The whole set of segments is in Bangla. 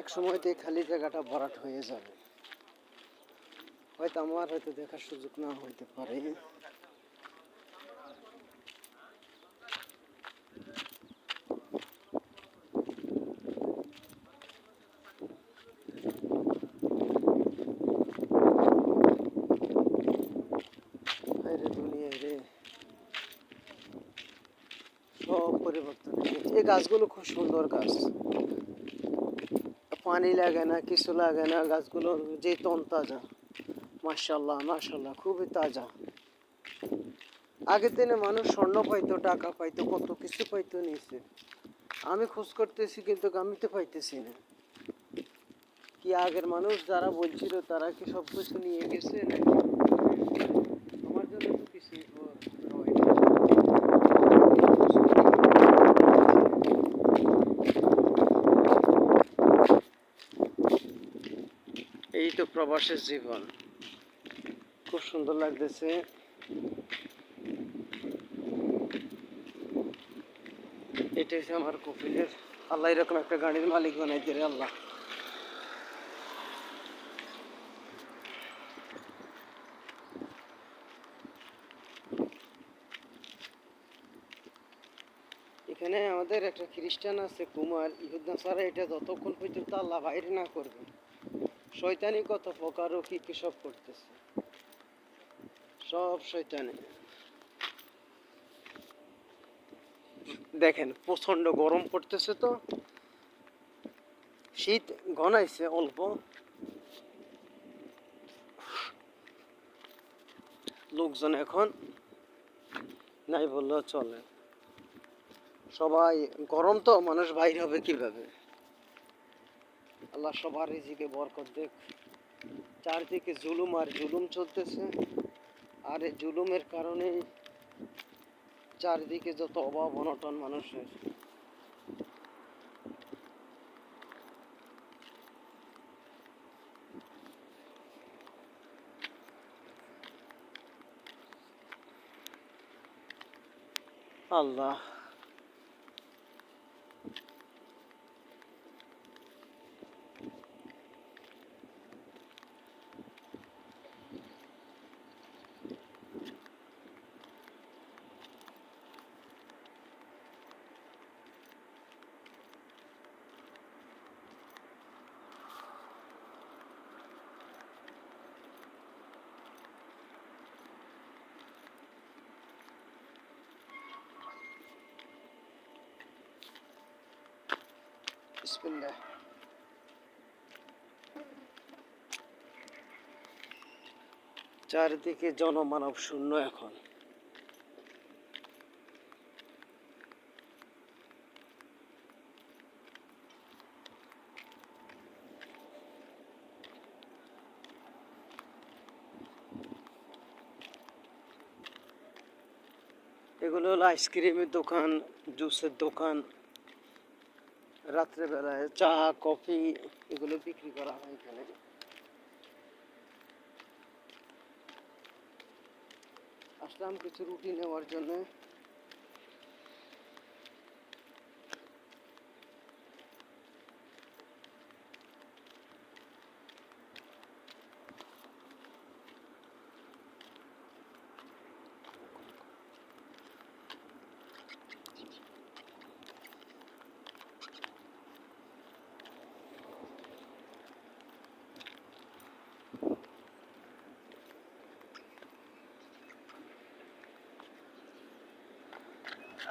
এক সময়তে খালি জায়গাটা ভরাট হয়ে যাবে, হয়তো আমার হয়তো দেখার সুযোগ না হইতে পারে। সব পরিবর্তন হয়ে গেছে। এই গাছগুলো খুব সুন্দর গাছ, পানি লাগে না, কিছু লাগে না, গাছগুলো যে তনতাজা, মাশাআল্লাহ মাশাআল্লাহ, খুবই তাজা। আগের দিনে মানুষ স্বর্ণ পাইতো, টাকা পাইতো, কত কিছু পাইতো নিচে। আমি খোঁজ করতেছি কিন্তু আমি তো পাইতেছি না। কি আগের মানুষ যারা বলছিল তারা কি সব কিছু নিয়ে গেছে নাকি? আমার জন্য তো কিছুই এই তো প্রবাসের জীবন, খুব সুন্দর লাগতেছে। এটা হচ্ছে আমার কপিলের। আল্লাহ এরকম একটা গাড়ির মালিক বানাই দিলে আল্লাহ। এখানে আমাদের একটা খ্রিস্টান আছে কুমার ইহুদ্দিন সারা, এটা যতক্ষণ পর্যন্ত আল্লাহ বাইরে না করবে, শয়তানি কত প্রকার ও কি কি সব করতেছে, সব শয়তানি। দেখেন প্রচন্ড গরম পড়তেছে, তো শীত ঘনাইছে অল্প, লোকজন এখন নাই বললেও চলে। সবাই গরম, তো মানুষ বাইরে হবে কিভাবে? আল্লাহ সবার রিজিকে বরকত দেখ। চারদিকে জুলুম আর জুলুম চলতেছে, আর এই জুলুমের কারণে চারদিকে যত অভাব অনটন মানুষের। আল্লাহ বিসমিল্লাহ। চারিদিকে জনমানব শূন্য এখন। এগুলো হলো আইসক্রিমের দোকান, জুসের দোকান, রাত্রেবেলায় চা কফি এগুলো বিক্রি করা হয় এখানে। আসলাম কিছু রুটি নেওয়ার জন্য।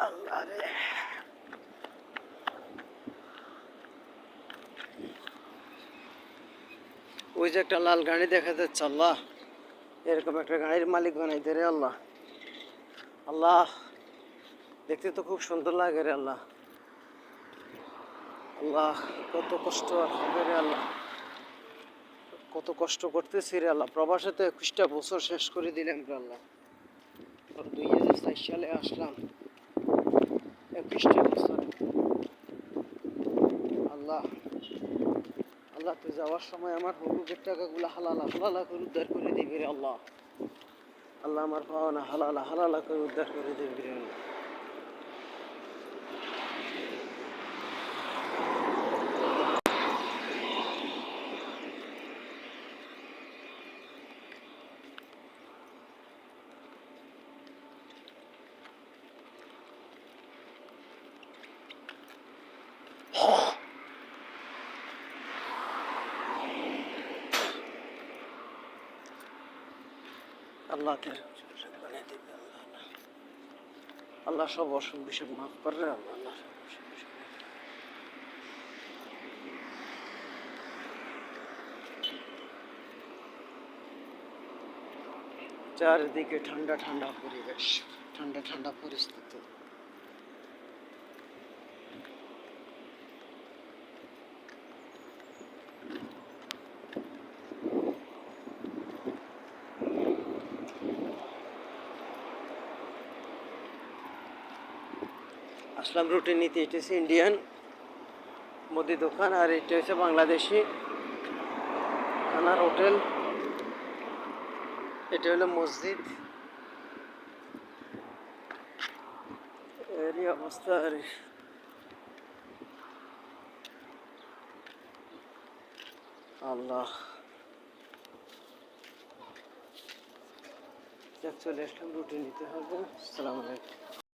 আল্লাহ রে, ওই যে একটা লাল গাড়ি দেখা যাচ্ছে, আল্লাহ এরকম একটা গাড়ির মালিক বানাই দে রে আল্লাহ। আল্লাহ দেখতে তো খুব সুন্দর লাগে রে আল্লাহ। আল্লাহ কত কষ্ট আর হবে রে আল্লাহ, কত কষ্ট করতেছি রে আল্লাহ। প্রবাসে তো 21টা বছর শেষ করে দিলাম রে আল্লাহ। 2004 সালে আসলাম, 21টা বছর। আল্লাহ আল্লাহ তুই যাওয়ার সময় আমার হকুকের টাকাগুলো হালালা হালালা করে উদ্ধার করে দিবি রে আল্লাহ। আল্লাহ আমার পাওনা হালালা হালালা করে উদ্ধার করে দিবি রে আল্লাহ। আল্লাহ বানিয়ে দিবে আল্লাহ। আল্লাহ সব অসুখ বিসুখ মাফ করবে আল্লাহ। আল্লাহ সব অসুখ বিসুখ মাফ করবে। চারিদিকে ঠান্ডা ঠান্ডা পরিবেশ, ঠান্ডা ঠান্ডা পরিস্থিতি। আসলাম রুটি নিতে, এটা হচ্ছে ইন্ডিয়ান মুদি দোকান, আর এটা হচ্ছে বাংলাদেশি খানার হোটেল। এটা হলো মসজিদ। এরই অবস্থা আর আল্লাহ। চলে আসলাম, রুটি নিতে হবে। আসসালামু আলাইকুম।